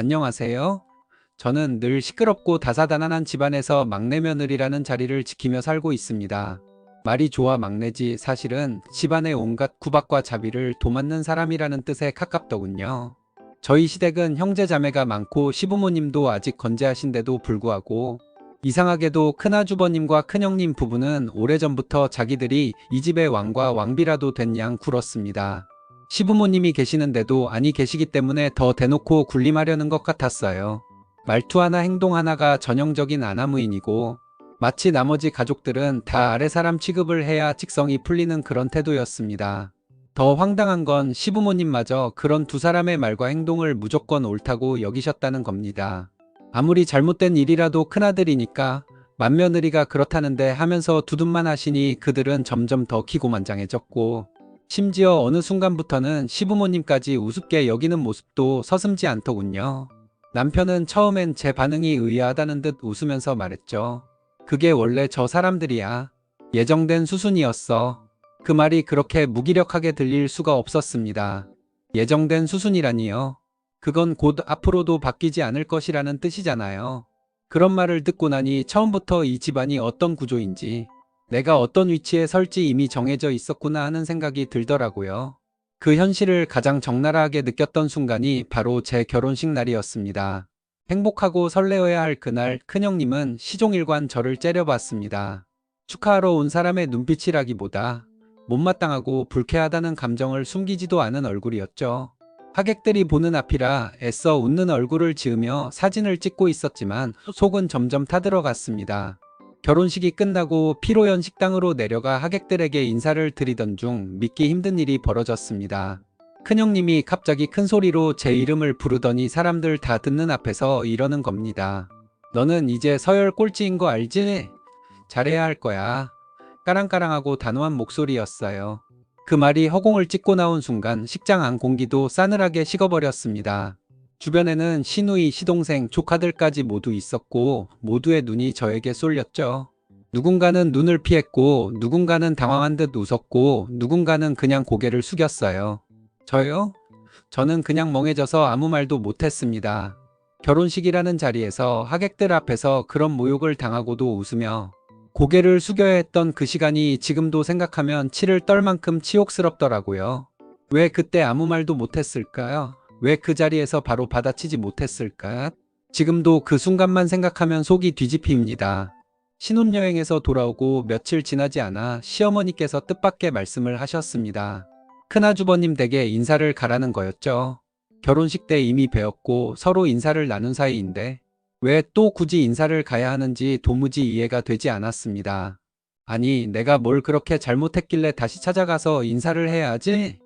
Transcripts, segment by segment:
안녕하세요. 저는 늘 시끄럽고 다사다난한 집안에서 막내 며느리라는 자리를 지키며 살고 있습니다. 말이 좋아 막내지 사실은 집안의 온갖 구박과 자비를 도맡는 사람이라는 뜻에 가깝더군요. 저희 시댁은 형제 자매가 많고 시부모님도 아직 건재하신데도 불구하고 이상하게도 큰아주버님과 큰형님 부부는 오래전부터 자기들이 이 집의 왕과 왕비라도 된 양 굴었습니다. 시부모님이 계시는데도 아니 계시기 때문에 더 대놓고 군림하려는 것 같았어요. 말투 하나 행동 하나가 전형적인 아나무인이고 마치 나머지 가족들은 다 아래 사람 취급을 해야 직성이 풀리는 그런 태도였습니다. 더 황당한 건 시부모님마저 그런 두 사람의 말과 행동을 무조건 옳다고 여기셨다는 겁니다. 아무리 잘못된 일이라도 큰아들이니까 맏며느리가 그렇다는데 하면서 두둔만 하시니 그들은 점점 더 기고만장해졌고 심지어 어느 순간부터는 시부모님까지 우습게 여기는 모습도 서슴지 않더군요. 남편은 처음엔 제 반응이 의아하다는 듯 웃으면서 말했죠. 그게 원래 저 사람들이야. 예정된 수순이었어. 그 말이 그렇게 무기력하게 들릴 수가 없었습니다. 예정된 수순이라니요. 그건 곧 앞으로도 바뀌지 않을 것이라는 뜻이잖아요. 그런 말을 듣고 나니 처음부터 이 집안이 어떤 구조인지 내가 어떤 위치에 설지 이미 정해져 있었구나 하는 생각이 들더라고요. 그 현실을 가장 적나라하게 느꼈던 순간이 바로 제 결혼식 날이었습니다. 행복하고 설레어야 할 그날 큰형님은 시종일관 저를 째려봤습니다. 축하하러 온 사람의 눈빛이라기보다 못마땅하고 불쾌하다는 감정을 숨기지도 않은 얼굴이었죠. 하객들이 보는 앞이라 애써 웃는 얼굴을 지으며 사진을 찍고 있었지만 속은 점점 타들어갔습니다. 결혼식이 끝나고 피로연 식당으로 내려가 하객들에게 인사를 드리던 중 믿기 힘든 일이 벌어졌습니다. 큰형님이 갑자기 큰 소리로 제 이름을 부르더니 사람들 다 듣는 앞에서 이러는 겁니다. 너는 이제 서열 꼴찌인 거 알지? 잘해야 할 거야. 까랑까랑하고 단호한 목소리였어요. 그 말이 허공을 찍고 나온 순간 식장 안 공기도 싸늘하게 식어버렸습니다. 주변에는 시누이, 시동생, 조카들까지 모두 있었고 모두의 눈이 저에게 쏠렸죠. 누군가는 눈을 피했고 누군가는 당황한 듯 웃었고 누군가는 그냥 고개를 숙였어요. 저요? 저는 그냥 멍해져서 아무 말도 못했습니다. 결혼식이라는 자리에서 하객들 앞에서 그런 모욕을 당하고도 웃으며 고개를 숙여야 했던 그 시간이 지금도 생각하면 치를 떨 만큼 치욕스럽더라고요. 왜 그때 아무 말도 못했을까요? 왜 그 자리에서 바로 받아치지 못했을까? 지금도 그 순간만 생각하면 속이 뒤집힙니다. 신혼여행에서 돌아오고 며칠 지나지 않아 시어머니께서 뜻밖의 말씀을 하셨습니다. 큰아주버님 댁에 인사를 가라는 거였죠. 결혼식 때 이미 배웠고 서로 인사를 나눈 사이인데 왜 또 굳이 인사를 가야 하는지 도무지 이해가 되지 않았습니다. 아니, 내가 뭘 그렇게 잘못했길래 다시 찾아가서 인사를 해야 하지?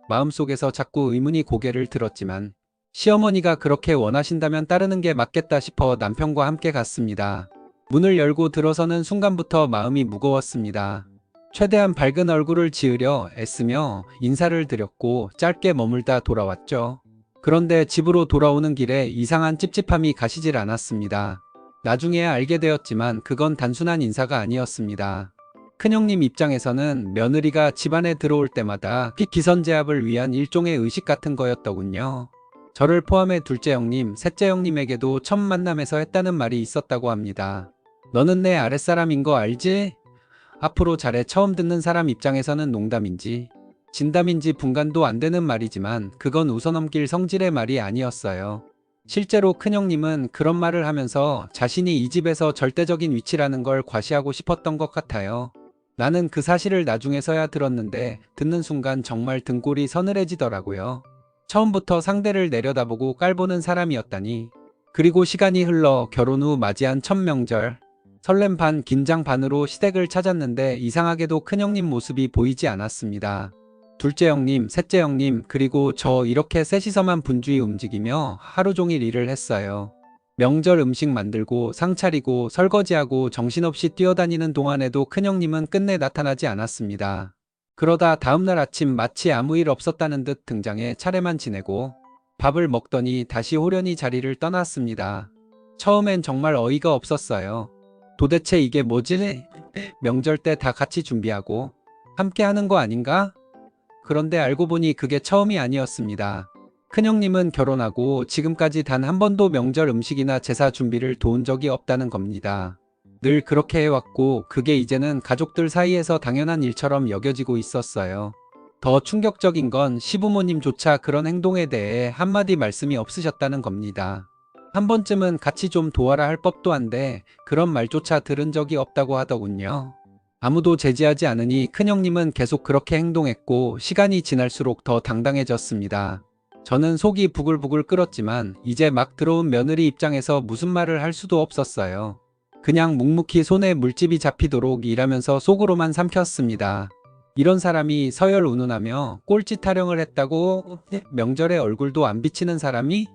마음속에서 자꾸 의문이 고개를 들었지만 시어머니가 그렇게 원하신다면 따르는 게 맞겠다 싶어 남편과 함께 갔습니다. 문을 열고 들어서는 순간부터 마음이 무거웠습니다. 최대한 밝은 얼굴을 지으려 애쓰며 인사를 드렸고 짧게 머물다 돌아왔죠. 그런데 집으로 돌아오는 길에 이상한 찝찝함이 가시질 않았습니다. 나중에 알게 되었지만 그건 단순한 인사가 아니었습니다. 큰형님 입장에서는 며느리가 집안에 들어올 때마다 기선제압을 위한 일종의 의식 같은 거였더군요. 저를 포함해 둘째 형님, 셋째 형님에게도 첫 만남에서 했다는 말이 있었다고 합니다. 너는 내 아랫사람인 거 알지? 앞으로 잘해. 처음 듣는 사람 입장에서는 농담인지 진담인지 분간도 안 되는 말이지만 그건 웃어넘길 성질의 말이 아니었어요. 실제로 큰형님은 그런 말을 하면서 자신이 이 집에서 절대적인 위치라는 걸 과시하고 싶었던 것 같아요. 나는 그 사실을 나중에서야 들었는데 듣는 순간 정말 등골이 서늘해지더라고요. 처음부터 상대를 내려다보고 깔보는 사람이었다니. 그리고 시간이 흘러 결혼 후 맞이한 첫 명절. 설렘 반 긴장 반으로 시댁을 찾았는데 이상하게도 큰형님 모습이 보이지 않았습니다. 둘째 형님, 셋째 형님, 그리고 저 이렇게 셋이서만 분주히 움직이며 하루 종일 일을 했어요. 명절 음식 만들고 상 차리고 설거지하고 정신없이 뛰어다니는 동안에도 큰형님은 끝내 나타나지 않았습니다. 그러다 다음날 아침 마치 아무 일 없었다는 듯 등장해 차례만 지내고 밥을 먹더니 다시 호련히 자리를 떠났습니다. 처음엔 정말 어이가 없었어요. 도대체 이게 뭐지? 명절 때 다 같이 준비하고 함께 하는 거 아닌가? 그런데 알고 보니 그게 처음이 아니었습니다. 큰형님은 결혼하고 지금까지 단 한 번도 명절 음식이나 제사 준비를 도운 적이 없다는 겁니다. 늘 그렇게 해왔고 그게 이제는 가족들 사이에서 당연한 일처럼 여겨지고 있었어요. 더 충격적인 건 시부모님조차 그런 행동에 대해 한마디 말씀이 없으셨다는 겁니다. 한 번쯤은 같이 좀 도와라 할 법도 한데 그런 말조차 들은 적이 없다고 하더군요. 아무도 제지하지 않으니 큰형님은 계속 그렇게 행동했고 시간이 지날수록 더 당당해졌습니다. 저는 속이 부글부글 끓었지만 이제 막 들어온 며느리 입장에서 무슨 말을 할 수도 없었어요. 그냥 묵묵히 손에 물집이 잡히도록 일하면서 속으로만 삼켰습니다. 이런 사람이 서열 운운하며 꼴찌 타령을 했다고 명절에 얼굴도 안 비치는 사람이?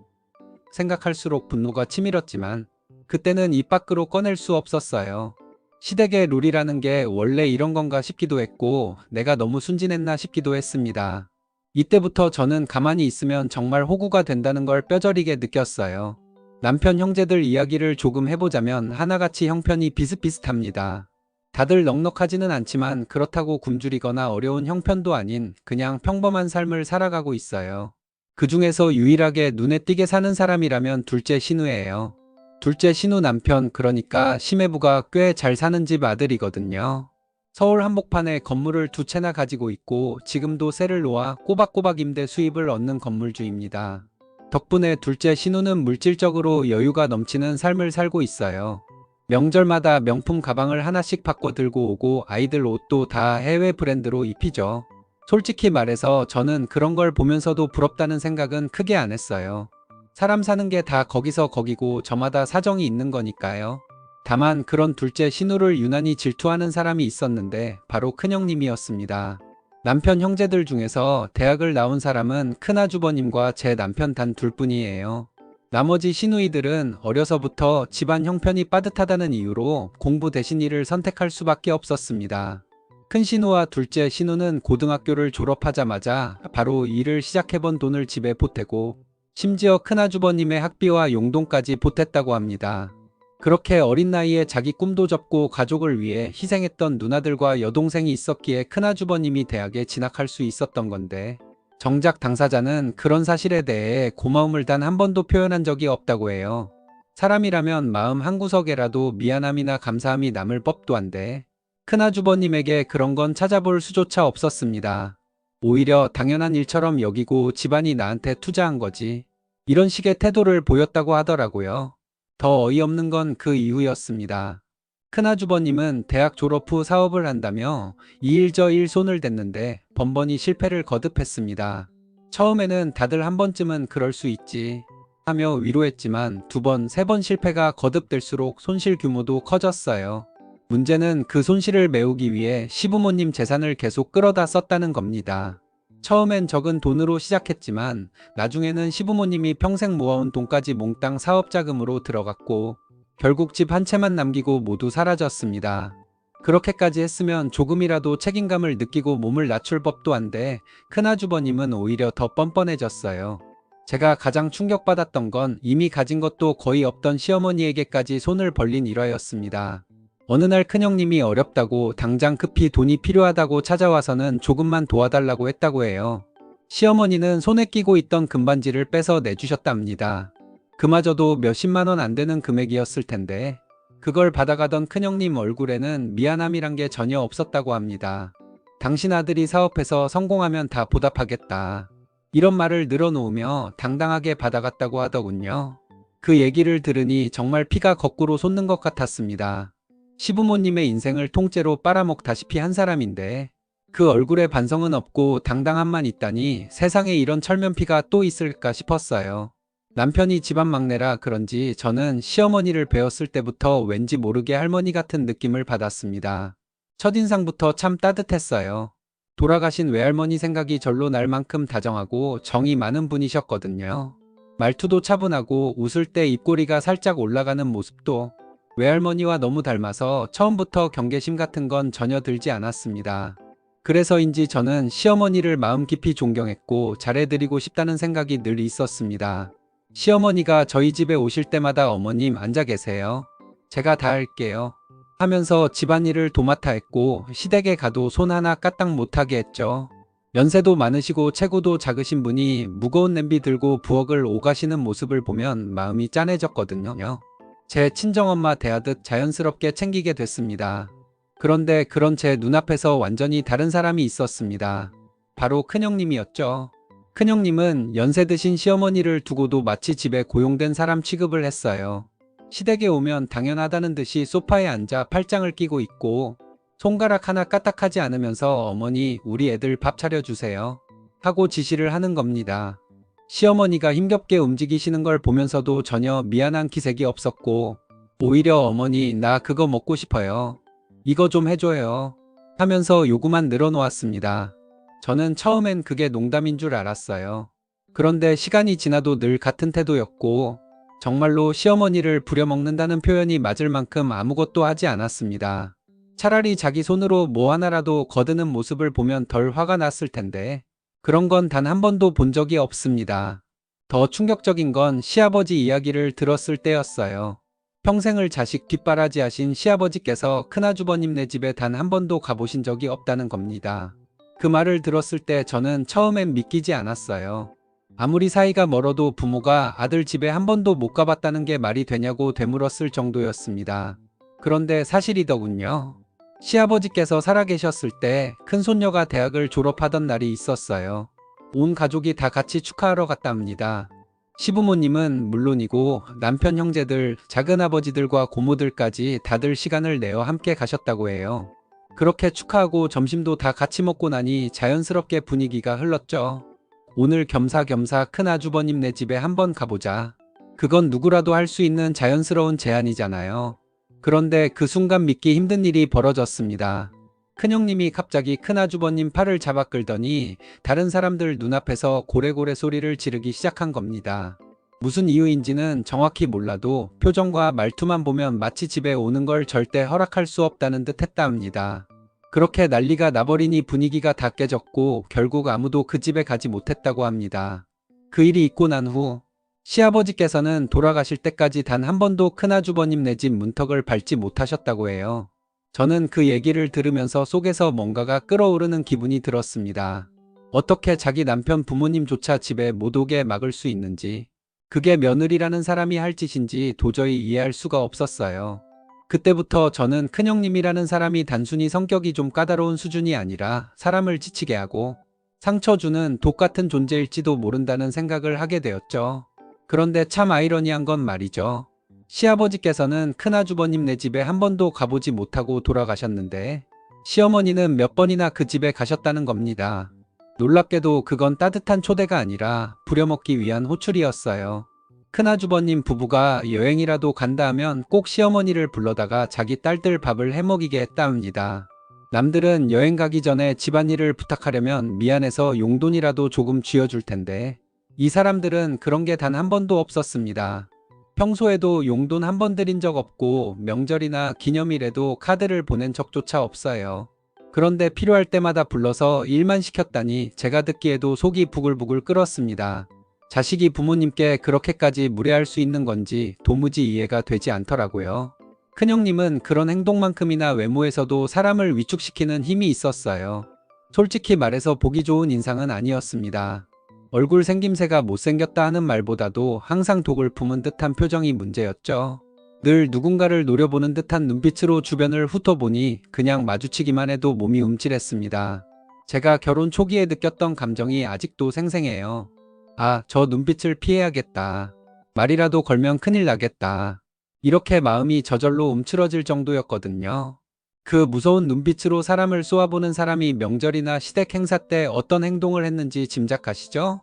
생각할수록 분노가 치밀었지만 그때는 입 밖으로 꺼낼 수 없었어요. 시댁의 룰이라는 게 원래 이런 건가 싶기도 했고 내가 너무 순진했나 싶기도 했습니다. 이때부터 저는 가만히 있으면 정말 호구가 된다는 걸 뼈저리게 느꼈어요. 남편 형제들 이야기를 조금 해보자면 하나같이 형편이 비슷비슷합니다. 다들 넉넉하지는 않지만 그렇다고 굶주리거나 어려운 형편도 아닌 그냥 평범한 삶을 살아가고 있어요. 그 중에서 유일하게 눈에 띄게 사는 사람이라면 둘째 신우예요. 둘째 신우 남편, 그러니까 심해부가 꽤 잘 사는 집 아들이거든요. 서울 한복판에 건물을 2채나 가지고 있고 지금도 세를 놓아 꼬박꼬박 임대 수입을 얻는 건물주입니다. 덕분에 둘째 신우는 물질적으로 여유가 넘치는 삶을 살고 있어요. 명절마다 명품 가방을 하나씩 바꿔 들고 오고 아이들 옷도 다 해외 브랜드로 입히죠. 솔직히 말해서 저는 그런 걸 보면서도 부럽다는 생각은 크게 안 했어요. 사람 사는 게 다 거기서 거기고 저마다 사정이 있는 거니까요. 다만 그런 둘째 신우를 유난히 질투하는 사람이 있었는데 바로 큰형님이었습니다. 남편 형제들 중에서 대학을 나온 사람은 큰아주버님과 제 남편 단 둘뿐이에요. 나머지 시누이들은 어려서부터 집안 형편이 빠듯하다는 이유로 공부 대신 일을 선택할 수밖에 없었습니다. 큰 신우와 둘째 신우는 고등학교를 졸업하자마자 바로 일을 시작해본 돈을 집에 보태고 심지어 큰아주버님의 학비와 용돈까지 보탰다고 합니다. 그렇게 어린 나이에 자기 꿈도 접고 가족을 위해 희생했던 누나들과 여동생이 있었기에 큰아주버님이 대학에 진학할 수 있었던 건데 정작 당사자는 그런 사실에 대해 고마움을 단 한 번도 표현한 적이 없다고 해요. 사람이라면 마음 한구석에라도 미안함이나 감사함이 남을 법도 한데 큰아주버님에게 그런 건 찾아볼 수조차 없었습니다. 오히려 당연한 일처럼 여기고 집안이 나한테 투자한 거지, 이런 식의 태도를 보였다고 하더라고요. 더 어이없는 건 그 이유였습니다. 큰아주버님은 대학 졸업 후 사업을 한다며 이 일 저 일 손을 댔는데 번번이 실패를 거듭했습니다. 처음에는 다들 한 번쯤은 그럴 수 있지 하며 위로했지만 2번, 3번 실패가 거듭될수록 손실 규모도 커졌어요. 문제는 그 손실을 메우기 위해 시부모님 재산을 계속 끌어다 썼다는 겁니다. 처음엔 적은 돈으로 시작했지만 나중에는 시부모님이 평생 모아온 돈까지 몽땅 사업 자금으로 들어갔고 결국 집 한 채만 남기고 모두 사라졌습니다. 그렇게까지 했으면 조금이라도 책임감을 느끼고 몸을 낮출 법도 한데 큰아주버님은 오히려 더 뻔뻔해졌어요. 제가 가장 충격받았던 건 이미 가진 것도 거의 없던 시어머니에게까지 손을 벌린 일화였습니다. 어느 날 큰형님이 어렵다고 당장 급히 돈이 필요하다고 찾아와서는 조금만 도와달라고 했다고 해요. 시어머니는 손에 끼고 있던 금반지를 빼서 내주셨답니다. 그마저도 몇십만 원 안 되는 금액이었을 텐데 그걸 받아가던 큰형님 얼굴에는 미안함이란 게 전혀 없었다고 합니다. 당신 아들이 사업해서 성공하면 다 보답하겠다, 이런 말을 늘어놓으며 당당하게 받아갔다고 하더군요. 그 얘기를 들으니 정말 피가 거꾸로 솟는 것 같았습니다. 시부모님의 인생을 통째로 빨아먹다시피 한 사람인데 그 얼굴에 반성은 없고 당당함만 있다니 세상에 이런 철면피가 또 있을까 싶었어요. 남편이 집안 막내라 그런지 저는 시어머니를 배웠을 때부터 왠지 모르게 할머니 같은 느낌을 받았습니다. 첫인상부터 참 따뜻했어요. 돌아가신 외할머니 생각이 절로 날 만큼 다정하고 정이 많은 분이셨거든요. 말투도 차분하고 웃을 때 입꼬리가 살짝 올라가는 모습도 외할머니와 너무 닮아서 처음부터 경계심 같은 건 전혀 들지 않았습니다. 그래서인지 저는 시어머니를 마음 깊이 존경했고 잘해드리고 싶다는 생각이 늘 있었습니다. 시어머니가 저희 집에 오실 때마다 어머님 앉아 계세요, 제가 다 할게요 하면서 집안일을 도맡아 했고 시댁에 가도 손 하나 까딱 못하게 했죠. 연세도 많으시고 체구도 작으신 분이 무거운 냄비 들고 부엌을 오가시는 모습을 보면 마음이 짠해졌거든요. 제 친정엄마 대하듯 자연스럽게 챙기게 됐습니다. 그런데 그런 제 눈앞에서 완전히 다른 사람이 있었습니다. 바로 큰형님이었죠. 큰형님은 연세 드신 시어머니를 두고도 마치 집에 고용된 사람 취급을 했어요. 시댁에 오면 당연하다는 듯이 소파에 앉아 팔짱을 끼고 있고 손가락 하나 까딱하지 않으면서 어머니 우리 애들 밥 차려주세요 하고 지시를 하는 겁니다. 시어머니가 힘겹게 움직이시는 걸 보면서도 전혀 미안한 기색이 없었고 오히려 어머니 나 그거 먹고 싶어요. 이거 좀 해줘요 하면서 요구만 늘어놓았습니다. 저는 처음엔 그게 농담인 줄 알았어요. 그런데 시간이 지나도 늘 같은 태도였고 정말로 시어머니를 부려먹는다는 표현이 맞을 만큼 아무것도 하지 않았습니다. 차라리 자기 손으로 뭐 하나라도 거드는 모습을 보면 덜 화가 났을 텐데 그런 건 단 한 번도 본 적이 없습니다. 더 충격적인 건 시아버지 이야기를 들었을 때였어요. 평생을 자식 뒷바라지 하신 시아버지께서 큰아주버님네 집에 단 한 번도 가보신 적이 없다는 겁니다. 그 말을 들었을 때 저는 처음엔 믿기지 않았어요. 아무리 사이가 멀어도 부모가 아들 집에 한 번도 못 가봤다는 게 말이 되냐고 되물었을 정도였습니다. 그런데 사실이더군요. 시아버지께서 살아계셨을 때 큰손녀가 대학을 졸업하던 날이 있었어요. 온 가족이 다 같이 축하하러 갔답니다. 시부모님은 물론이고 남편 형제들, 작은아버지들과 고모들까지 다들 시간을 내어 함께 가셨다고 해요. 그렇게 축하하고 점심도 다 같이 먹고 나니 자연스럽게 분위기가 흘렀죠. 오늘 겸사겸사 큰아주버님네 집에 한번 가보자. 그건 누구라도 할 수 있는 자연스러운 제안이잖아요. 그런데 그 순간 믿기 힘든 일이 벌어졌습니다. 큰형님이 갑자기 큰아주버님 팔을 잡아 끌더니 다른 사람들 눈앞에서 고래고래 소리를 지르기 시작한 겁니다. 무슨 이유인지는 정확히 몰라도 표정과 말투만 보면 마치 집에 오는 걸 절대 허락할 수 없다는 듯 했다 합니다. 그렇게 난리가 나버리니 분위기가 다 깨졌고 결국 아무도 그 집에 가지 못했다고 합니다. 그 일이 있고 난 후 시아버지께서는 돌아가실 때까지 단 한 번도 큰아주버님 네 집 문턱을 밟지 못하셨다고 해요. 저는 그 얘기를 들으면서 속에서 뭔가가 끓어오르는 기분이 들었습니다. 어떻게 자기 남편 부모님조차 집에 못 오게 막을 수 있는지, 그게 며느리라는 사람이 할 짓인지 도저히 이해할 수가 없었어요. 그때부터 저는 큰형님이라는 사람이 단순히 성격이 좀 까다로운 수준이 아니라 사람을 지치게 하고 상처 주는 독 같은 존재일지도 모른다는 생각을 하게 되었죠. 그런데 참 아이러니한 건 말이죠. 시아버지께서는 큰아주버님 네 집에 한 번도 가보지 못하고 돌아가셨는데 시어머니는 몇 번이나 그 집에 가셨다는 겁니다. 놀랍게도 그건 따뜻한 초대가 아니라 부려먹기 위한 호출이었어요. 큰아주버님 부부가 여행이라도 간다 하면 꼭 시어머니를 불러다가 자기 딸들 밥을 해먹이게 했다 합니다. 남들은 여행 가기 전에 집안일을 부탁하려면 미안해서 용돈이라도 조금 쥐어줄 텐데 이 사람들은 그런 게 단 한 번도 없었습니다. 평소에도 용돈 한 번 드린 적 없고 명절이나 기념일에도 카드를 보낸 적조차 없어요. 그런데 필요할 때마다 불러서 일만 시켰다니 제가 듣기에도 속이 부글부글 끓었습니다. 자식이 부모님께 그렇게까지 무례할 수 있는 건지 도무지 이해가 되지 않더라고요. 큰형님은 그런 행동만큼이나 외모에서도 사람을 위축시키는 힘이 있었어요. 솔직히 말해서 보기 좋은 인상은 아니었습니다. 얼굴 생김새가 못생겼다 하는 말보다도 항상 독을 품은 듯한 표정이 문제였죠. 늘 누군가를 노려보는 듯한 눈빛으로 주변을 훑어보니 그냥 마주치기만 해도 몸이 움찔했습니다. 제가 결혼 초기에 느꼈던 감정이 아직도 생생해요. 아, 저 눈빛을 피해야겠다. 말이라도 걸면 큰일 나겠다. 이렇게 마음이 저절로 움츠러질 정도였거든요. 그 무서운 눈빛으로 사람을 쏘아보는 사람이 명절이나 시댁 행사 때 어떤 행동을 했는지 짐작가시죠?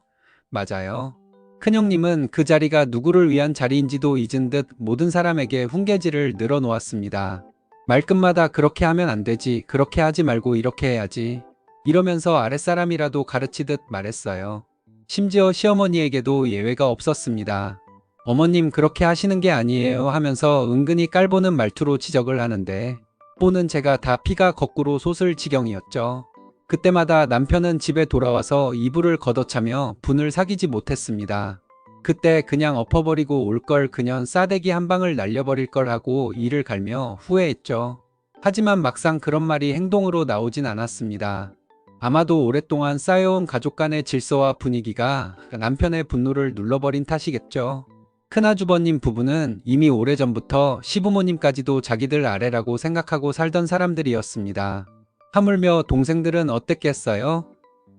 맞아요. 큰형님은 그 자리가 누구를 위한 자리인지도 잊은 듯 모든 사람에게 훈계질을 늘어놓았습니다. 말끝마다 그렇게 하면 안 되지, 그렇게 하지 말고 이렇게 해야지. 이러면서 아랫사람이라도 가르치듯 말했어요. 심지어 시어머니에게도 예외가 없었습니다. 어머님 그렇게 하시는 게 아니에요 하면서 은근히 깔보는 말투로 지적을 하는데 보는 제가 다 피가 거꾸로 솟을 지경이었죠. 그때마다 남편은 집에 돌아와서 이불을 걷어차며 분을 사귀지 못했습니다. 그때 그냥 엎어버리고 올 걸 그년 싸대기 한 방을 날려버릴 걸 하고 이를 갈며 후회했죠. 하지만 막상 그런 말이 행동으로 나오진 않았습니다. 아마도 오랫동안 쌓여온 가족 간의 질서와 분위기가 남편의 분노를 눌러버린 탓이겠죠. 큰아주버님 부부는 이미 오래전부터 시부모님까지도 자기들 아래라고 생각하고 살던 사람들이었습니다. 하물며 동생들은 어땠겠어요?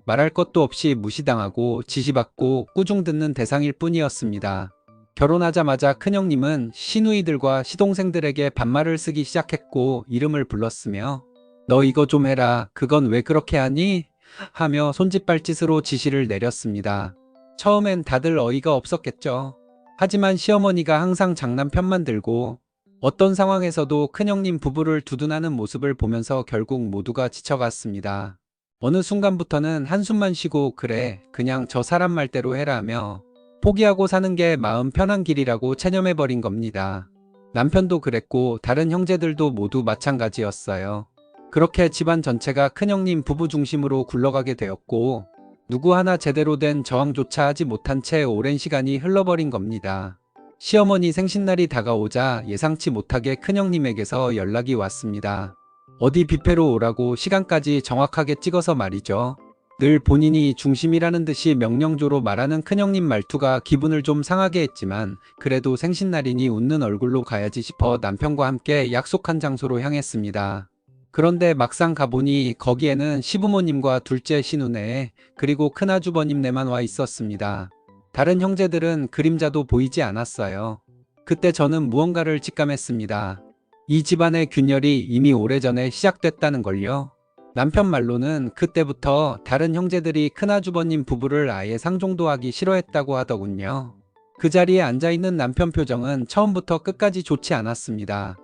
말할 것도 없이 무시당하고 지시받고 꾸중 듣는 대상일 뿐이었습니다. 결혼하자마자 큰형님은 시누이들과 시동생들에게 반말을 쓰기 시작했고 이름을 불렀으며 너 이거 좀 해라. 그건 왜 그렇게 하니? 하며 손짓발짓으로 지시를 내렸습니다. 처음엔 다들 어이가 없었겠죠. 하지만 시어머니가 항상 장난 편만 들고 어떤 상황에서도 큰형님 부부를 두둔하는 모습을 보면서 결국 모두가 지쳐갔습니다. 어느 순간부터는 한숨만 쉬고 그래 그냥 저 사람 말대로 해라 하며 포기하고 사는 게 마음 편한 길이라고 체념해버린 겁니다. 남편도 그랬고 다른 형제들도 모두 마찬가지였어요. 그렇게 집안 전체가 큰형님 부부 중심으로 굴러가게 되었고 누구 하나 제대로 된 저항조차 하지 못한 채 오랜 시간이 흘러버린 겁니다. 시어머니 생신날이 다가오자 예상치 못하게 큰형님에게서 연락이 왔습니다. 어디 뷔페로 오라고 시간까지 정확하게 찍어서 말이죠. 늘 본인이 중심이라는 듯이 명령조로 말하는 큰형님 말투가 기분을 좀 상하게 했지만 그래도 생신날이니 웃는 얼굴로 가야지 싶어 남편과 함께 약속한 장소로 향했습니다. 그런데 막상 가보니 거기에는 시부모님과 둘째 시누네 그리고 큰아주버님네만 와 있었습니다. 다른 형제들은 그림자도 보이지 않았어요. 그때 저는 무언가를 직감했습니다. 이 집안의 균열이 이미 오래전에 시작됐다는 걸요. 남편 말로는 그때부터 다른 형제들이 큰아주버님 부부를 아예 상종도 하기 싫어했다고 하더군요. 그 자리에 앉아있는 남편 표정은 처음부터 끝까지 좋지 않았습니다.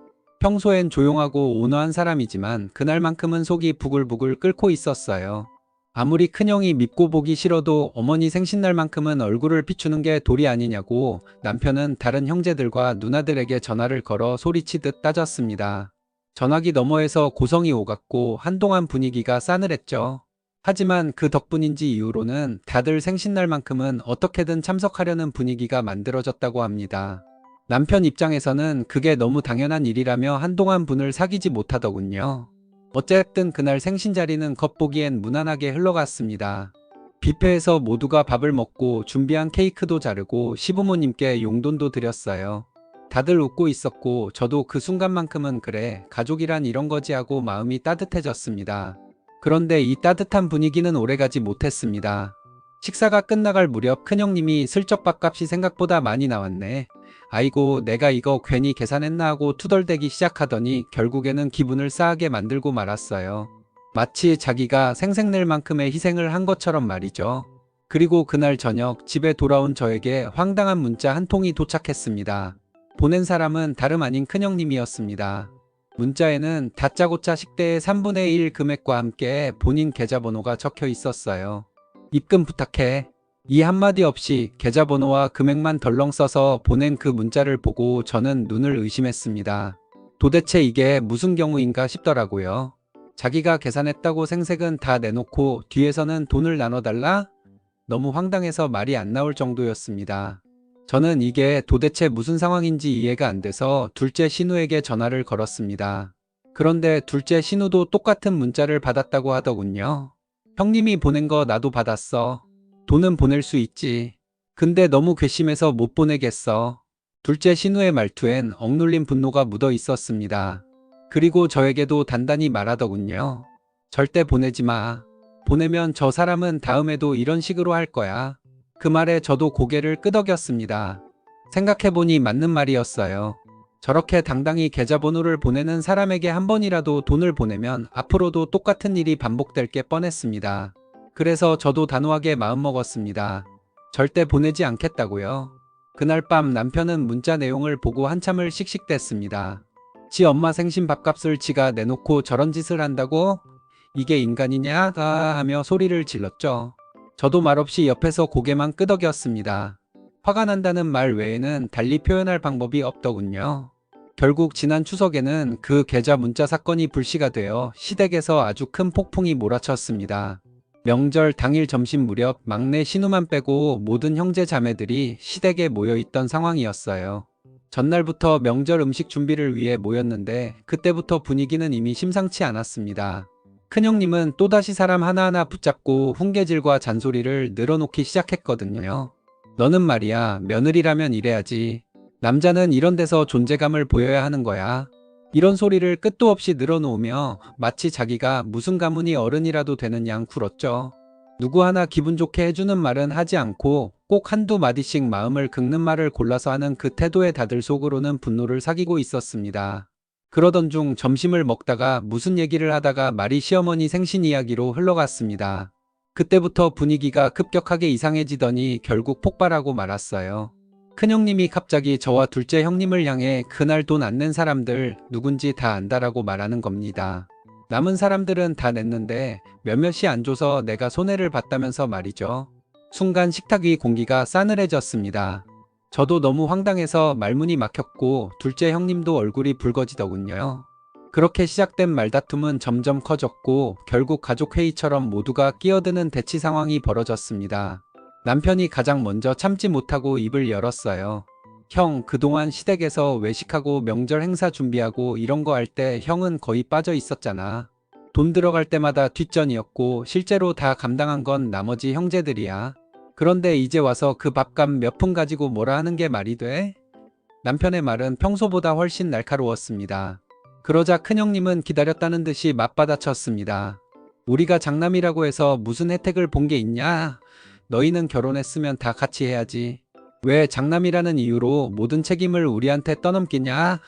평소엔 조용하고 온화한 사람이지만 그날만큼은 속이 부글부글 끓고 있었어요. 아무리 큰형이 밉고 보기 싫어도 어머니 생신날만큼은 얼굴을 비추는 게 도리 아니냐고 남편은 다른 형제들과 누나들에게 전화를 걸어 소리치듯 따졌습니다. 전화기 너머에서 고성이 오갔고 한동안 분위기가 싸늘했죠. 하지만 그 덕분인지 이후로는 다들 생신날만큼은 어떻게든 참석하려는 분위기가 만들어졌다고 합니다. 남편 입장에서는 그게 너무 당연한 일이라며 한동안 분을 사귀지 못하더군요. 어쨌든 그날 생신 자리는 겉보기엔 무난하게 흘러갔습니다. 뷔페에서 모두가 밥을 먹고 준비한 케이크도 자르고 시부모님께 용돈도 드렸어요. 다들 웃고 있었고 저도 그 순간만큼은 그래 가족이란 이런 거지 하고 마음이 따뜻해졌습니다. 그런데 이 따뜻한 분위기는 오래가지 못했습니다. 식사가 끝나갈 무렵 큰형님이 슬쩍 밥값이 생각보다 많이 나왔네. 아이고 내가 이거 괜히 계산했나 하고 투덜대기 시작하더니 결국에는 기분을 싸하게 만들고 말았어요. 마치 자기가 생색낼 만큼의 희생을 한 것처럼 말이죠. 그리고 그날 저녁 집에 돌아온 저에게 황당한 문자 한 통이 도착했습니다. 보낸 사람은 다름 아닌 큰형님이었습니다. 문자에는 다짜고짜 식대의 3분의 1 금액과 함께 본인 계좌번호가 적혀 있었어요. 입금 부탁해. 이 한마디 없이 계좌번호와 금액만 덜렁 써서 보낸 그 문자를 보고 저는 눈을 의심했습니다. 도대체 이게 무슨 경우인가 싶더라고요. 자기가 계산했다고 생색은 다 내놓고 뒤에서는 돈을 나눠달라? 너무 황당해서 말이 안 나올 정도였습니다. 저는 이게 도대체 무슨 상황인지 이해가 안 돼서 둘째 신우에게 전화를 걸었습니다. 그런데 둘째 신우도 똑같은 문자를 받았다고 하더군요. 형님이 보낸 거 나도 받았어. 돈은 보낼 수 있지. 근데 너무 괘씸해서 못 보내겠어. 둘째 신우의 말투엔 억눌린 분노가 묻어 있었습니다. 그리고 저에게도 단단히 말하더군요. 절대 보내지 마. 보내면 저 사람은 다음에도 이런 식으로 할 거야. 그 말에 저도 고개를 끄덕였습니다. 생각해보니 맞는 말이었어요. 저렇게 당당히 계좌번호를 보내는 사람에게 한 번이라도 돈을 보내면 앞으로도 똑같은 일이 반복될 게 뻔했습니다. 그래서 저도 단호하게 마음먹었습니다. 절대 보내지 않겠다고요. 그날 밤 남편은 문자 내용을 보고 한참을 씩씩댔습니다. 지 엄마 생신 밥값을 지가 내놓고 저런 짓을 한다고? 이게 인간이냐? 하며 소리를 질렀죠. 저도 말없이 옆에서 고개만 끄덕였습니다. 화가 난다는 말 외에는 달리 표현할 방법이 없더군요. 결국 지난 추석에는 그 계좌 문자 사건이 불씨가 되어 시댁에서 아주 큰 폭풍이 몰아쳤습니다. 명절 당일 점심 무렵 막내 신우만 빼고 모든 형제 자매들이 시댁에 모여있던 상황이었어요. 전날부터 명절 음식 준비를 위해 모였는데 그때부터 분위기는 이미 심상치 않았습니다. 큰형님은 또다시 사람 하나하나 붙잡고 훈계질과 잔소리를 늘어놓기 시작했거든요. 너는 말이야, 며느리라면 이래야지. 남자는 이런 데서 존재감을 보여야 하는 거야. 이런 소리를 끝도 없이 늘어놓으며 마치 자기가 무슨 가문이 어른이라도 되는 양 굴었죠. 누구 하나 기분 좋게 해주는 말은 하지 않고 꼭 한두 마디씩 마음을 긁는 말을 골라서 하는 그 태도에 다들 속으로는 분노를 사귀고 있었습니다. 그러던 중 점심을 먹다가 무슨 얘기를 하다가 말이 시어머니 생신 이야기로 흘러갔습니다. 그때부터 분위기가 급격하게 이상해지더니 결국 폭발하고 말았어요. 큰형님이 갑자기 저와 둘째 형님을 향해 그날 돈 안 낸 사람들 누군지 다 안다라고 말하는 겁니다. 남은 사람들은 다 냈는데 몇몇이 안 줘서 내가 손해를 봤다면서 말이죠. 순간 식탁 위 공기가 싸늘해졌습니다. 저도 너무 황당해서 말문이 막혔고 둘째 형님도 얼굴이 붉어지더군요. 그렇게 시작된 말다툼은 점점 커졌고 결국 가족회의처럼 모두가 끼어드는 대치 상황이 벌어졌습니다. 남편이 가장 먼저 참지 못하고 입을 열었어요. 형, 그동안 시댁에서 외식하고 명절 행사 준비하고 이런 거 할 때 형은 거의 빠져 있었잖아. 돈 들어갈 때마다 뒷전이었고 실제로 다 감당한 건 나머지 형제들이야. 그런데 이제 와서 그 밥값 몇 푼 가지고 뭐라 하는 게 말이 돼? 남편의 말은 평소보다 훨씬 날카로웠습니다. 그러자 큰형님은 기다렸다는 듯이 맞받아쳤습니다. 우리가 장남이라고 해서 무슨 혜택을 본 게 있냐? 너희는 결혼했으면 다 같이 해야지. 왜 장남이라는 이유로 모든 책임을 우리한테 떠넘기냐?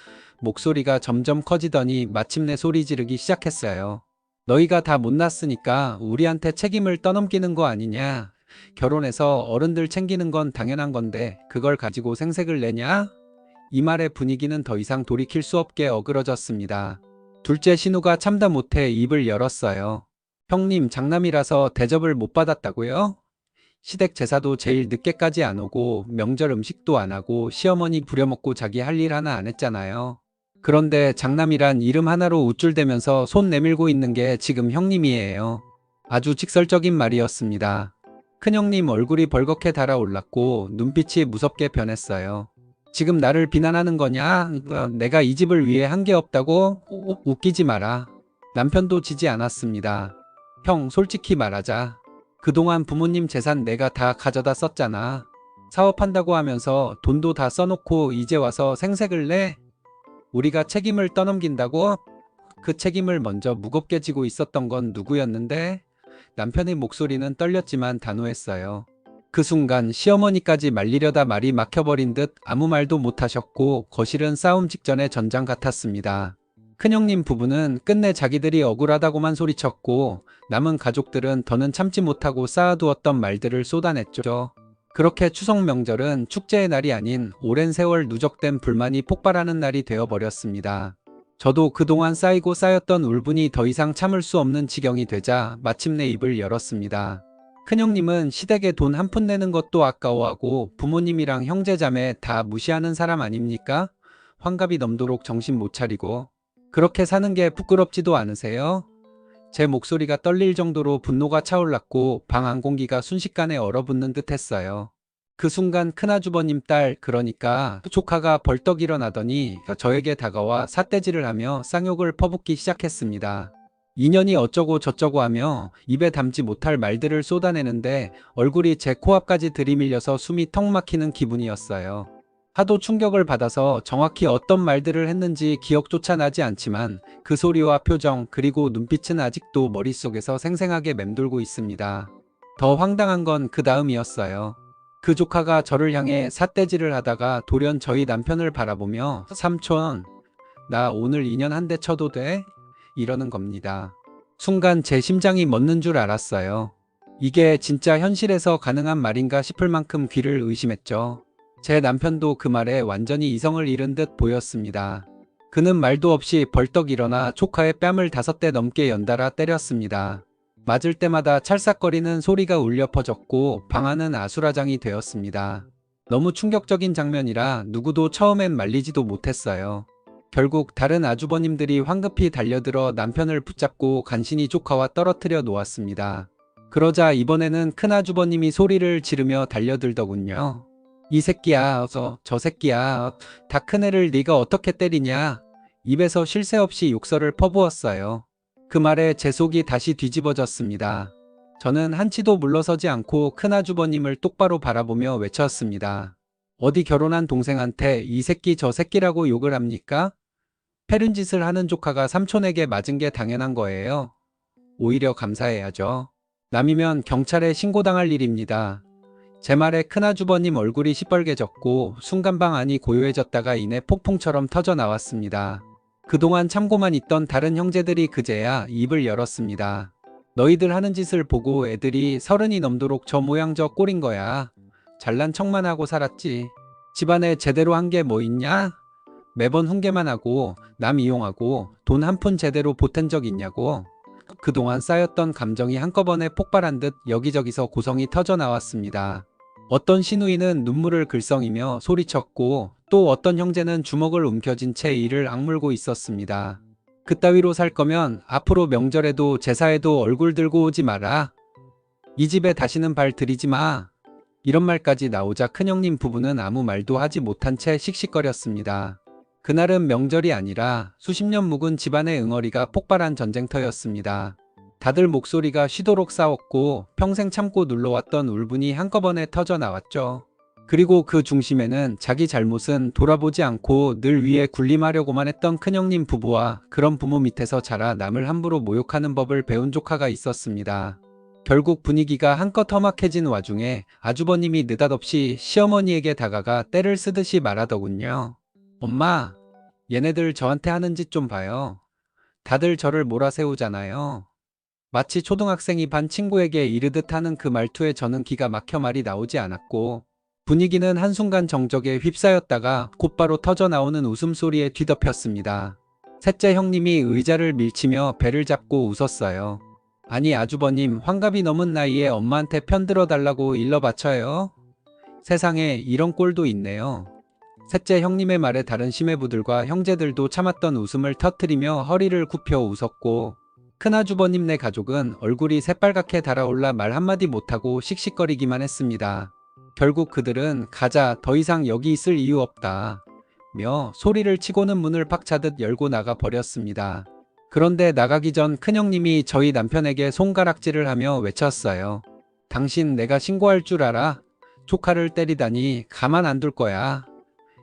목소리가 점점 커지더니 마침내 소리 지르기 시작했어요. 너희가 다 못났으니까 우리한테 책임을 떠넘기는 거 아니냐? 결혼해서 어른들 챙기는 건 당연한 건데 그걸 가지고 생색을 내냐? 이 말의 분위기는 더 이상 돌이킬 수 없게 어그러졌습니다. 둘째 신우가 참다 못해 입을 열었어요. 형님, 장남이라서 대접을 못 받았다고요? 시댁 제사도 제일 늦게까지 안 오고 명절 음식도 안 하고 시어머니 부려먹고 자기 할 일 하나 안 했잖아요. 그런데 장남이란 이름 하나로 우쭐대면서 손 내밀고 있는 게 지금 형님이에요. 아주 직설적인 말이었습니다. 큰형님 얼굴이 벌겋게 달아올랐고 눈빛이 무섭게 변했어요. 지금 나를 비난하는 거냐? 내가 이 집을 위해 한 게 없다고? 웃기지 마라. 남편도 지지 않았습니다. 형, 솔직히 말하자. 그동안 부모님 재산 내가 다 가져다 썼잖아. 사업한다고 하면서 돈도 다 써놓고 이제 와서 생색을 내? 우리가 책임을 떠넘긴다고? 그 책임을 먼저 무겁게 지고 있었던 건 누구였는데? 남편의 목소리는 떨렸지만 단호했어요. 그 순간 시어머니까지 말리려다 말이 막혀버린 듯 아무 말도 못하셨고 거실은 싸움 직전의 전장 같았습니다. 큰형님 부부는 끝내 자기들이 억울하다고만 소리쳤고 남은 가족들은 더는 참지 못하고 쌓아두었던 말들을 쏟아냈죠. 그렇게 추석 명절은 축제의 날이 아닌 오랜 세월 누적된 불만이 폭발하는 날이 되어버렸습니다. 저도 그동안 쌓이고 쌓였던 울분이 더 이상 참을 수 없는 지경이 되자 마침내 입을 열었습니다. 큰형님은 시댁에 돈 한 푼 내는 것도 아까워하고 부모님이랑 형제자매 다 무시하는 사람 아닙니까? 환갑이 넘도록 정신 못 차리고 그렇게 사는 게 부끄럽지도 않으세요? 제 목소리가 떨릴 정도로 분노가 차올랐고 방 안 공기가 순식간에 얼어붙는 듯 했어요. 그 순간 큰아주버님 딸, 그러니까 조카가 벌떡 일어나더니 저에게 다가와 삿대질을 하며 쌍욕을 퍼붓기 시작했습니다. 인연이 어쩌고 저쩌고 하며 입에 담지 못할 말들을 쏟아내는데 얼굴이 제 코앞까지 들이밀려서 숨이 턱 막히는 기분이었어요. 하도 충격을 받아서 정확히 어떤 말들을 했는지 기억조차 나지 않지만 그 소리와 표정 그리고 눈빛은 아직도 머릿속에서 생생하게 맴돌고 있습니다. 더 황당한 건 그 다음이었어요. 그 조카가 저를 향해 삿대질을 하다가 돌연 저희 남편을 바라보며 삼촌, 나 오늘 인연 한 대 쳐도 돼? 이러는 겁니다. 순간 제 심장이 멎는 줄 알았어요. 이게 진짜 현실에서 가능한 말인가 싶을 만큼 귀를 의심했죠. 제 남편도 그 말에 완전히 이성을 잃은 듯 보였습니다. 그는 말도 없이 벌떡 일어나 조카의 뺨을 5대 넘게 연달아 때렸습니다. 맞을 때마다 찰싹거리는 소리가 울려 퍼졌고 방 안은 아수라장이 되었습니다. 너무 충격적인 장면이라 누구도 처음엔 말리지도 못했어요. 결국 다른 아주버님들이 황급히 달려들어 남편을 붙잡고 간신히 조카와 떨어뜨려 놓았습니다. 그러자 이번에는 큰아주버님이 소리를 지르며 달려들더군요. 이 새끼야, 저 새끼야, 다 큰애를 네가 어떻게 때리냐. 입에서 쉴 새 없이 욕설을 퍼부었어요. 그 말에 제 속이 다시 뒤집어졌습니다. 저는 한치도 물러서지 않고 큰아주버님을 똑바로 바라보며 외쳤습니다. 어디 결혼한 동생한테 이 새끼 저 새끼라고 욕을 합니까? 패륜 짓을 하는 조카가 삼촌에게 맞은 게 당연한 거예요. 오히려 감사해야죠. 남이면 경찰에 신고당할 일입니다. 제 말에 큰아주버님 얼굴이 시뻘개졌고 순간방 안이 고요해졌다가 이내 폭풍처럼 터져 나왔습니다. 그동안 참고만 있던 다른 형제들이 그제야 입을 열었습니다. 너희들 하는 짓을 보고 애들이 30이 넘도록 저 모양 저 꼴인 거야. 잘난 척만 하고 살았지. 집안에 제대로 한 게 뭐 있냐? 매번 훈계만 하고 남 이용하고 돈 한 푼 제대로 보탠 적 있냐고. 그동안 쌓였던 감정이 한꺼번에 폭발한 듯 여기저기서 고성이 터져 나왔습니다. 어떤 시누이는 눈물을 글썽이며 소리쳤고 또 어떤 형제는 주먹을 움켜쥔 채 이를 악물고 있었습니다. 그따위로 살 거면 앞으로 명절에도 제사에도 얼굴 들고 오지 마라. 이 집에 다시는 발 들이지 마. 이런 말까지 나오자 큰형님 부부는 아무 말도 하지 못한 채 씩씩거렸습니다. 그날은 명절이 아니라 수십 년 묵은 집안의 응어리가 폭발한 전쟁터였습니다. 다들 목소리가 쉬도록 싸웠고 평생 참고 눌러왔던 울분이 한꺼번에 터져 나왔죠. 그리고 그 중심에는 자기 잘못은 돌아보지 않고 늘 위에 군림하려고만 했던 큰형님 부부와 그런 부모 밑에서 자라 남을 함부로 모욕하는 법을 배운 조카가 있었습니다. 결국 분위기가 한껏 험악해진 와중에 아주버님이 느닷없이 시어머니에게 다가가 떼를 쓰듯이 말하더군요. 엄마, 얘네들 저한테 하는 짓 좀 봐요. 다들 저를 몰아세우잖아요. 마치 초등학생이 반 친구에게 이르듯 하는 그 말투에 저는 기가 막혀 말이 나오지 않았고 분위기는 한순간 정적에 휩싸였다가 곧바로 터져 나오는 웃음소리에 뒤덮였습니다. 셋째 형님이 의자를 밀치며 배를 잡고 웃었어요. 아니 아주버님 환갑이 넘은 나이에 엄마한테 편들어 달라고 일러 바쳐요? 세상에 이런 꼴도 있네요. 셋째 형님의 말에 다른 시매부들과 형제들도 참았던 웃음을 터뜨리며 허리를 굽혀 웃었고 큰아주버님네 가족은 얼굴이 새빨갛게 달아올라 말 한마디 못하고 씩씩거리기만 했습니다. 결국 그들은 가자 더 이상 여기 있을 이유 없다 며 소리를 치고는 문을 팍차듯 열고 나가 버렸습니다. 그런데 나가기 전 큰형님이 저희 남편에게 손가락질을 하며 외쳤어요. 당신 내가 신고할 줄 알아? 조카를 때리다니 가만 안 둘 거야.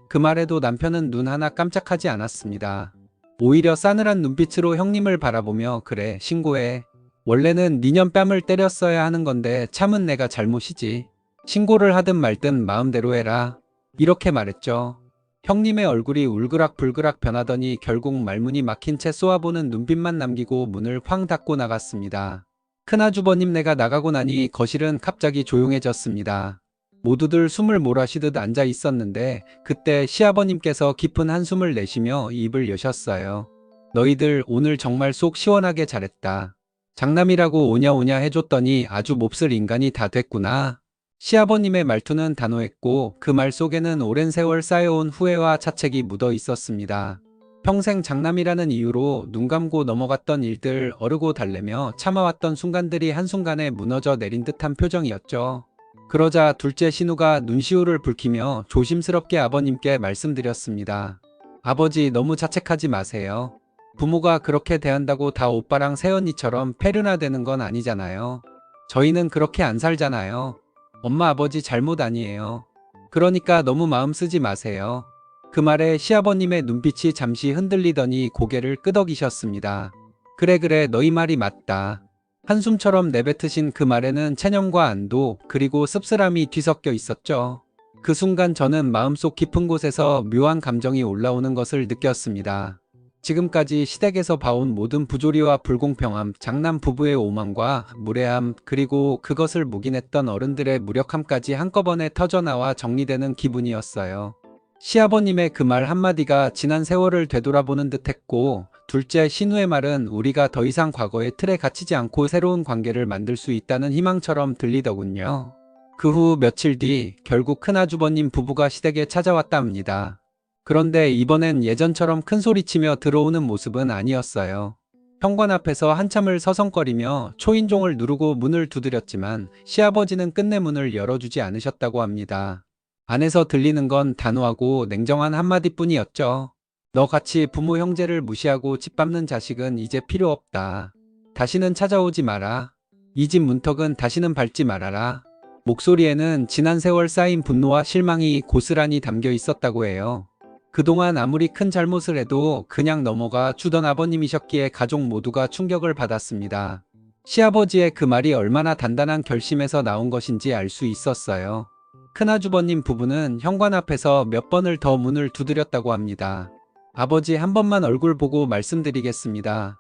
그 말에도 남편은 눈 하나 깜짝하지 않았습니다. 오히려 싸늘한 눈빛으로 형님을 바라보며 그래 신고해. 원래는 니년 뺨을 때렸어야 하는 건데 참은 내가 잘못이지. 신고를 하든 말든 마음대로 해라. 이렇게 말했죠. 형님의 얼굴이 울그락불그락 변하더니 결국 말문이 막힌 채 쏘아보는 눈빛만 남기고 문을 쾅 닫고 나갔습니다. 큰아주버님네가 나가고 나니 거실은 갑자기 조용해졌습니다. 모두들 숨을 몰아쉬듯 앉아 있었는데 그때 시아버님께서 깊은 한숨을 내쉬며 입을 여셨어요. 너희들 오늘 정말 속 시원하게 잘했다. 장남이라고 오냐오냐 해줬더니 아주 몹쓸 인간이 다 됐구나. 시아버님의 말투는 단호했고 그 말 속에는 오랜 세월 쌓여온 후회와 자책이 묻어 있었습니다. 평생 장남이라는 이유로 눈 감고 넘어갔던 일들 어르고 달래며 참아왔던 순간들이 한순간에 무너져 내린 듯한 표정이었죠. 그러자 둘째 신우가 눈시울을 붉히며 조심스럽게 아버님께 말씀드렸습니다. 아버지 너무 자책하지 마세요. 부모가 그렇게 대한다고 다 오빠랑 새언니처럼 폐륜화되는 건 아니잖아요. 저희는 그렇게 안 살잖아요. 엄마 아버지 잘못 아니에요. 그러니까 너무 마음 쓰지 마세요. 그 말에 시아버님의 눈빛이 잠시 흔들리더니 고개를 끄덕이셨습니다. 그래 너희 말이 맞다. 한숨처럼 내뱉으신 그 말에는 체념과 안도 그리고 씁쓸함이 뒤섞여 있었죠. 그 순간 저는 마음속 깊은 곳에서 묘한 감정이 올라오는 것을 느꼈습니다. 지금까지 시댁에서 봐온 모든 부조리와 불공평함, 장남 부부의 오만과 무례함, 그리고 그것을 묵인했던 어른들의 무력함까지 한꺼번에 터져나와 정리되는 기분이었어요. 시아버님의 그 말 한마디가 지난 세월을 되돌아보는 듯했고 둘째 신우의 말은 우리가 더 이상 과거의 틀에 갇히지 않고 새로운 관계를 만들 수 있다는 희망처럼 들리더군요. 그 후 며칠 뒤 결국 큰아주버님 부부가 시댁에 찾아왔다 합니다. 그런데 이번엔 예전처럼 큰 소리치며 들어오는 모습은 아니었어요. 현관 앞에서 한참을 서성거리며 초인종을 누르고 문을 두드렸지만 시아버지는 끝내 문을 열어주지 않으셨다고 합니다. 안에서 들리는 건 단호하고 냉정한 한마디뿐이었죠. 너같이 부모 형제를 무시하고 짓밟는 자식은 이제 필요 없다. 다시는 찾아오지 마라. 이 집 문턱은 다시는 밟지 말아라. 목소리에는 지난 세월 쌓인 분노와 실망이 고스란히 담겨 있었다고 해요. 그동안 아무리 큰 잘못을 해도 그냥 넘어가 주던 아버님이셨기에 가족 모두가 충격을 받았습니다. 시아버지의 그 말이 얼마나 단단한 결심에서 나온 것인지 알 수 있었어요. 큰아주버님 부부는 현관 앞에서 몇 번을 더 문을 두드렸다고 합니다. 아버지, 한 번만 얼굴 보고 말씀드리겠습니다.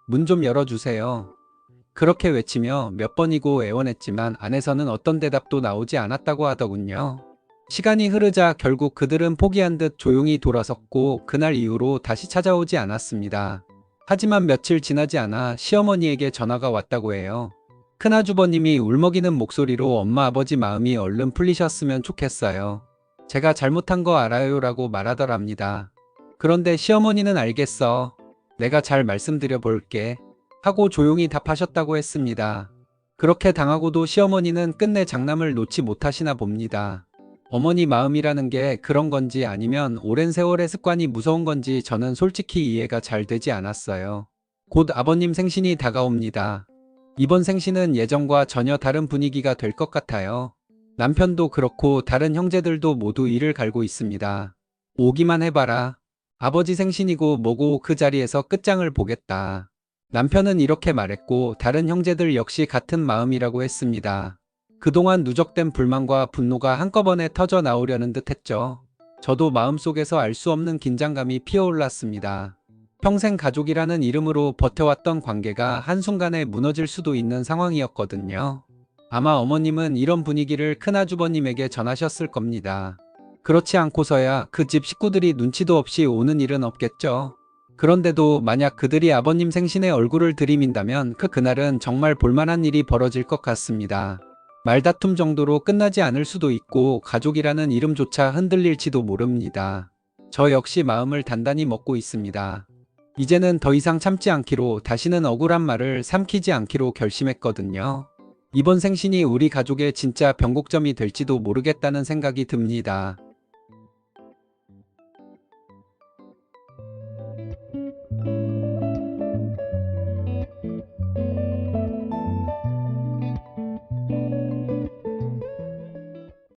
문 좀 열어주세요. 그렇게 외치며 몇 번이고 애원했지만 안에서는 어떤 대답도 나오지 않았다고 하더군요. 시간이 흐르자 결국 그들은 포기한 듯 조용히 돌아섰고 그날 이후로 다시 찾아오지 않았습니다. 하지만 며칠 지나지 않아 시어머니에게 전화가 왔다고 해요. 큰아주버님이 울먹이는 목소리로 엄마 아버지 마음이 얼른 풀리셨으면 좋겠어요. 제가 잘못한 거 알아요 라고 말하더랍니다. 그런데 시어머니는 알겠어. 내가 잘 말씀드려 볼게. 하고 조용히 답하셨다고 했습니다. 그렇게 당하고도 시어머니는 끝내 장남을 놓지 못하시나 봅니다. 어머니 마음이라는 게 그런 건지 아니면 오랜 세월의 습관이 무서운 건지 저는 솔직히 이해가 잘 되지 않았어요. 곧 아버님 생신이 다가옵니다. 이번 생신은 예전과 전혀 다른 분위기가 될 것 같아요. 남편도 그렇고 다른 형제들도 모두 이를 갈고 있습니다. 오기만 해봐라. 아버지 생신이고 뭐고 그 자리에서 끝장을 보겠다. 남편은 이렇게 말했고 다른 형제들 역시 같은 마음이라고 했습니다. 그동안 누적된 불만과 분노가 한꺼번에 터져 나오려는 듯 했죠. 저도 마음속에서 알 수 없는 긴장감이 피어올랐습니다. 평생 가족이라는 이름으로 버텨왔던 관계가 한순간에 무너질 수도 있는 상황이었거든요. 아마 어머님은 이런 분위기를 큰아주버님에게 전하셨을 겁니다. 그렇지 않고서야 그 집 식구들이 눈치도 없이 오는 일은 없겠죠. 그런데도 만약 그들이 아버님 생신에 얼굴을 들이민다면 그날은 정말 볼만한 일이 벌어질 것 같습니다. 말다툼 정도로 끝나지 않을 수도 있고 가족이라는 이름조차 흔들릴지도 모릅니다. 저 역시 마음을 단단히 먹고 있습니다. 이제는 더 이상 참지 않기로, 다시는 억울한 말을 삼키지 않기로 결심했거든요. 이번 생신이 우리 가족의 진짜 변곡점이 될지도 모르겠다는 생각이 듭니다.